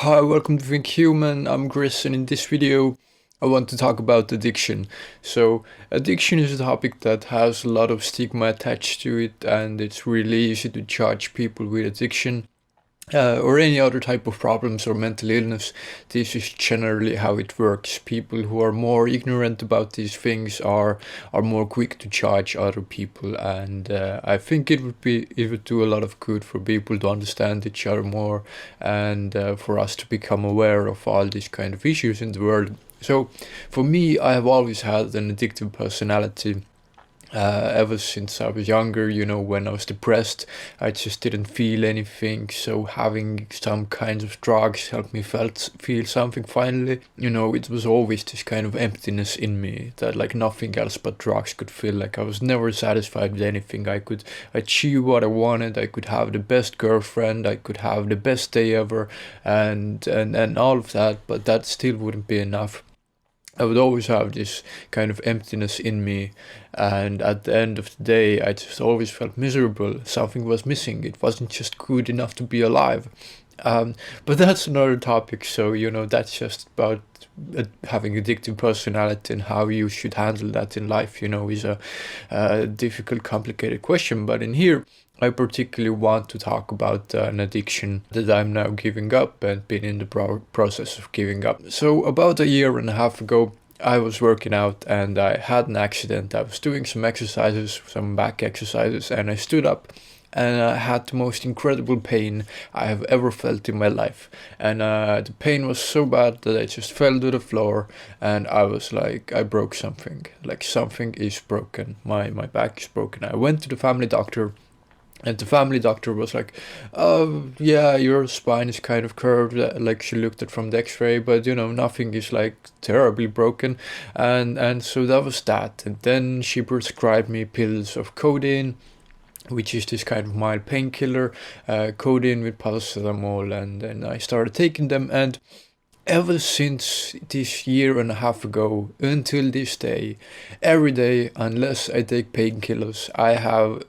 Hi, welcome to Think Human. I'm Chris, and in this video, I want to talk about addiction. So, addiction is a topic that has a lot of stigma attached to it, and it's really easy to judge people with addiction. Or any other type of problems or mental illness. This is generally how it works. People who are more ignorant about these things are more quick to judge other people, and I think it would do a lot of good for people to understand each other more, and for us to become aware of all these kind of issues in the world. So, for me, I have always had an addictive personality. Ever since I was younger, when I was depressed, I just didn't feel anything. So having some kinds of drugs helped me feel something finally. It was always this kind of emptiness in me that like nothing else but drugs could fill. Like I was never satisfied with anything. I could achieve what I wanted. I could have the best girlfriend. I could have the best day ever, and all of that. But that still wouldn't be enough. I would always have this kind of emptiness in me, and at the end of the day, I just always felt miserable. Something was missing. It wasn't just good enough to be alive. But that's another topic. So, that's just about having addictive personality and how you should handle that in life, is a difficult, complicated question. But in here, I particularly want to talk about an addiction that I'm now giving up and been in the process of giving up. So about a year and a half ago, I was working out and I had an accident. I was doing some exercises, some back exercises, and I stood up and I had the most incredible pain I have ever felt in my life. And the pain was so bad that I just fell to the floor, and I was like, I broke something. Like something is broken. My back is broken. I went to the family doctor. And the family doctor was like, "Oh, yeah, your spine is kind of curved." Like she looked at from the X-ray, but nothing is like terribly broken, and so that was that. And then she prescribed me pills of codeine, which is this kind of mild painkiller, codeine with paracetamol, and then I started taking them. And ever since this year and a half ago until this day, every day, unless I take painkillers, I have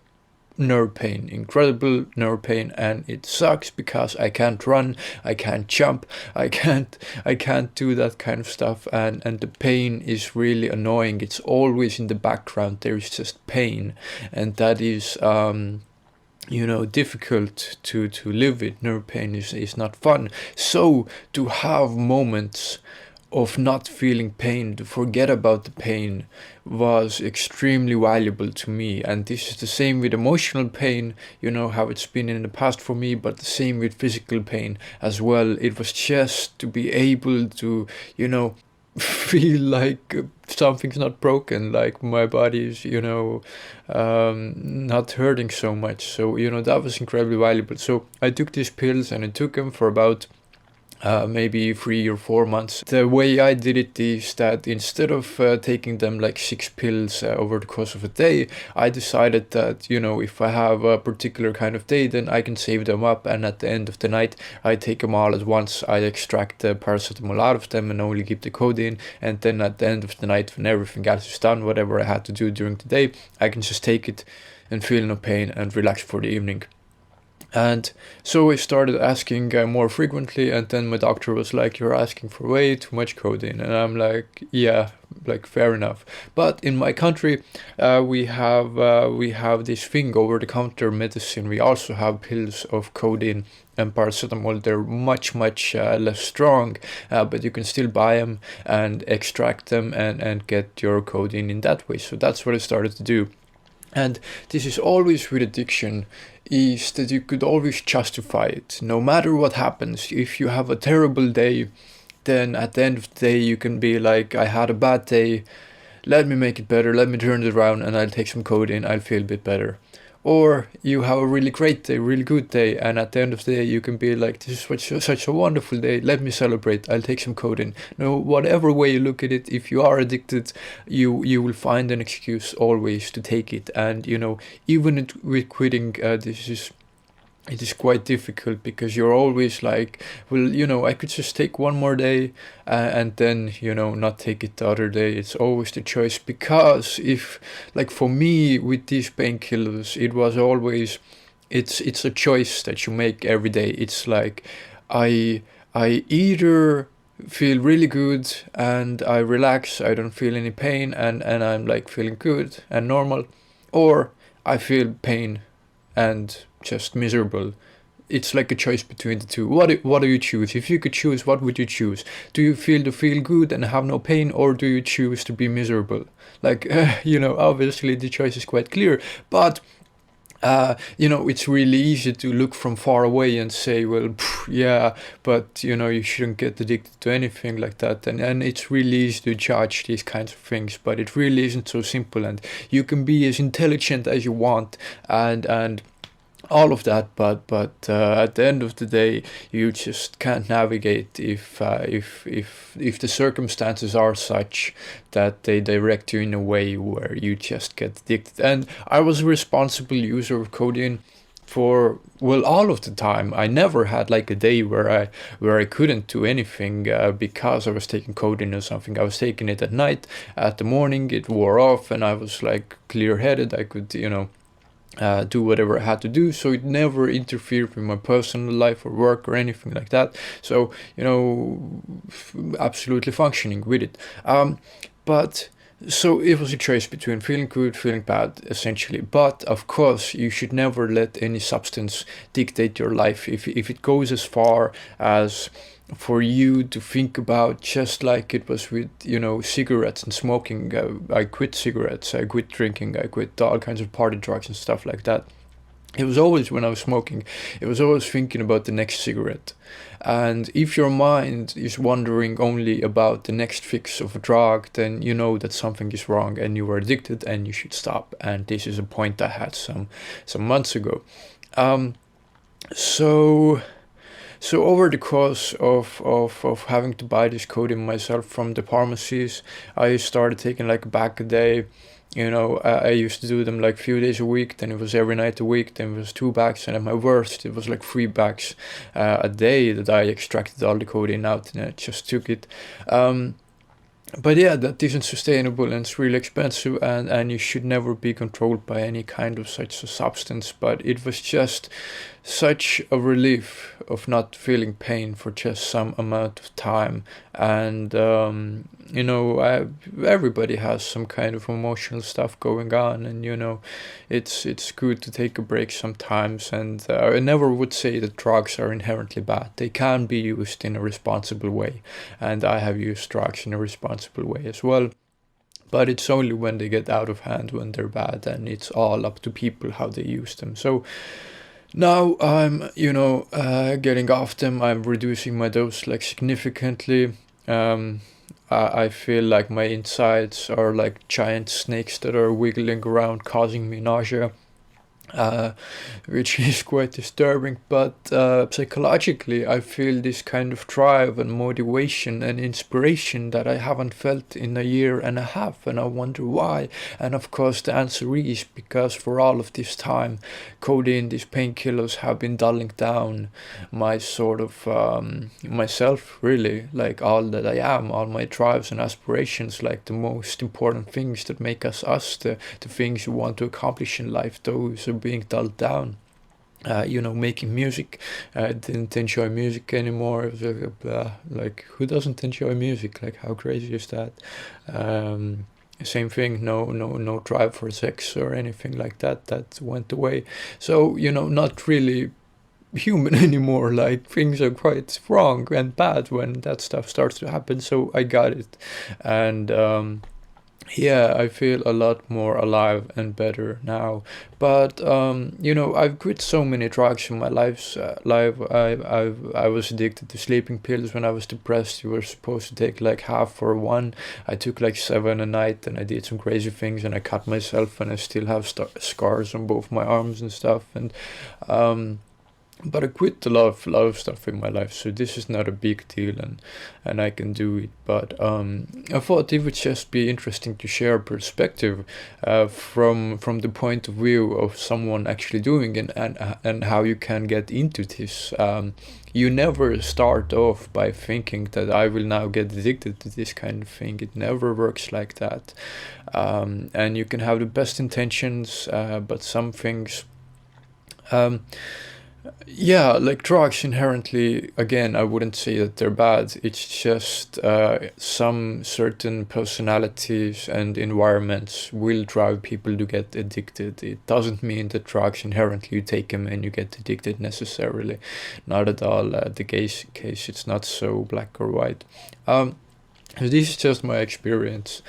nerve pain, incredible nerve pain, and it sucks because I can't run, I can't jump, I can't do that kind of stuff, and the pain is really annoying. It's always in the background. There is just pain, and that is difficult to live with. Nerve pain is not fun. So to have moments of not feeling pain, to forget about the pain, was extremely valuable to me. And this is the same with emotional pain, how it's been in the past for me, but the same with physical pain as well. It was just to be able to, feel like something's not broken, like my body's, not hurting so much. So, that was incredibly valuable. So I took these pills, and I took them for about maybe 3 or 4 months. The way I did it is that instead of taking them like 6 pills over the course of a day, I decided that, if I have a particular kind of day, then I can save them up, and at the end of the night, I take them all at once. I extract the paracetamol out of them and only keep the codeine, and then at the end of the night, when everything else is done, whatever I had to do during the day, I can just take it and feel no pain and relax for the evening. And so I started asking more frequently, and then my doctor was like, "You're asking for way too much codeine," and I'm like, "Yeah, like fair enough." But in my country, we have this thing, over-the-counter medicine. We also have pills of codeine and paracetamol. They're much less strong, but you can still buy them and extract them and get your codeine in that way. So that's what I started to do. And this is always with addiction, is that you could always justify it. No matter what happens, if you have a terrible day, then at the end of the day you can be like, I had a bad day, let me make it better, let me turn it around, and I'll take some codeine, I'll feel a bit better. Or you have a really great day, really good day, and at the end of the day you can be like, this is such a wonderful day, let me celebrate, I'll take some codeine. No, whatever way you look at it, if you are addicted, you will find an excuse always to take it. And even with quitting, it is quite difficult, because you're always like, well, I could just take one more day, and then, not take it the other day. It's always the choice, because if, like for me with these painkillers, it was always, it's a choice that you make every day. It's like, I I either feel really good and I relax, I don't feel any pain, and I'm like feeling good and normal, or I feel pain and just miserable. It's like a choice between the two. What do you choose? If you could choose, what would you choose? Do you feel good and have no pain, or do you choose to be miserable? Like, obviously the choice is quite clear, but it's really easy to look from far away and say, well, yeah, but you shouldn't get addicted to anything like that. And it's really easy to judge these kinds of things, but it really isn't so simple. And you can be as intelligent as you want, and all of that, but at the end of the day, you just can't navigate if the circumstances are such that they direct you in a way where you just get addicted. And I was a responsible user of codeine for, well, all of the time. I never had like a day where I couldn't do anything because I was taking codeine or something. I was taking it at night. At the morning it wore off and I was like clear headed. I could do whatever I had to do, so it never interfered with my personal life or work or anything like that. So absolutely functioning with it. But so it was a choice between feeling good, feeling bad, essentially. But of course, you should never let any substance dictate your life. If it goes as far as for you to think about, just like it was with cigarettes and smoking. I quit cigarettes, I quit drinking, I quit all kinds of party drugs and stuff like that. It was always, when I was smoking, it was always thinking about the next cigarette. And if your mind is wondering only about the next fix of a drug, then you know that something is wrong and you are addicted and you should stop. And this is a point I had some months ago. So over the course of having to buy this codeine myself from the pharmacies, I started taking like a bag a day. I used to do them like a few days a week, then it was every night a week, then it was 2 bags, and at my worst it was like 3 bags a day that I extracted all the codeine out and I just took it. But yeah, that isn't sustainable and it's really expensive, and you should never be controlled by any kind of such a substance. But it was just such a relief of not feeling pain for just some amount of time. And everybody has some kind of emotional stuff going on, and it's good to take a break sometimes. And I never would say that drugs are inherently bad. They can be used in a responsible way, and I have used drugs in a responsible way as well. But it's only when they get out of hand when they're bad, and it's all up to people how they use them. So now I'm getting off them. I'm reducing my dose like significantly. I feel like my insides are like giant snakes that are wiggling around, causing me nausea. Which is quite disturbing, but psychologically I feel this kind of drive and motivation and inspiration that I haven't felt in a year and a half, and I wonder why. And of course the answer is because for all of this time codeine, these painkillers, have been dulling down my sort of myself, really, like all that I am, all my drives and aspirations, like the most important things that make us us, the things you want to accomplish in life. Those are being dulled down. Making music. I didn't enjoy music anymore. It was like, who doesn't enjoy music? Like, how crazy is that? Same thing. No drive for sex or anything like that. That went away. So not really human anymore. Like, things are quite wrong and bad when that stuff starts to happen. So I got it, and yeah, I feel a lot more alive and better now. But I've quit so many drugs in my life. I was addicted to sleeping pills when I was depressed. You were supposed to take like half or one. I took like 7 a night, and I did some crazy things, and I cut myself, and I still have scars on both my arms and stuff. And but I quit a lot of stuff in my life, so this is not a big deal, and I can do it. But I thought it would just be interesting to share a perspective from the point of view of someone actually doing it, and how you can get into this. You never start off by thinking that I will now get addicted to this kind of thing. It never works like that. And you can have the best intentions, but some things Yeah, like drugs inherently, again, I wouldn't say that they're bad. It's just some certain personalities and environments will drive people to get addicted. It doesn't mean that drugs inherently you take them and you get addicted necessarily. Not at all. The case, it's not so black or white. This is just my experience,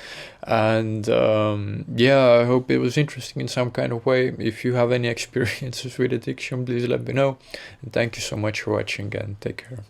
and yeah, I hope it was interesting in some kind of way. If you have any experiences with addiction, please let me know. And thank you so much for watching, and take care.